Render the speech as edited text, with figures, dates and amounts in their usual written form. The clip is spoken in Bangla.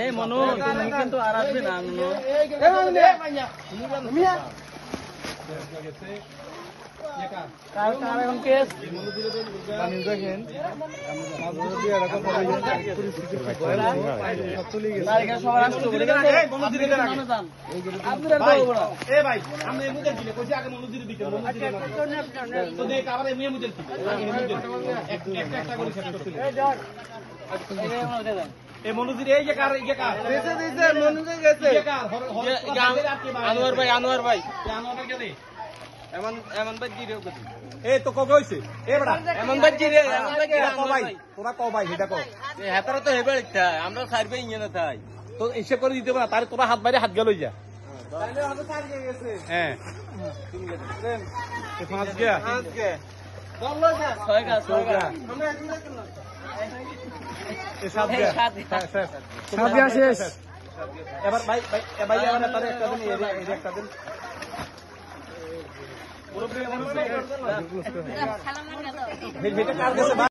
এই মনু তুমি কিন্তু আর আসবে না এখন কেস আনোয়ার ভাই আনোয়ার ভাই এমন ভাই জিরে এই তো কবে হইছে এ বড়া এমন ভাই জিরে ভাই তোরা ক ভাই সেটা কর হেতারা তো হেবে আমরা সার্ভে ইয়ে না তাই তো হিসেব করে দিতে পারে তার তোরা হাত বাইরে হাত গেল যা হ্যাঁ পাঁচ গিয়া এবার ভাই ভাই এবার তার একটা দিন একটা দিন পুরো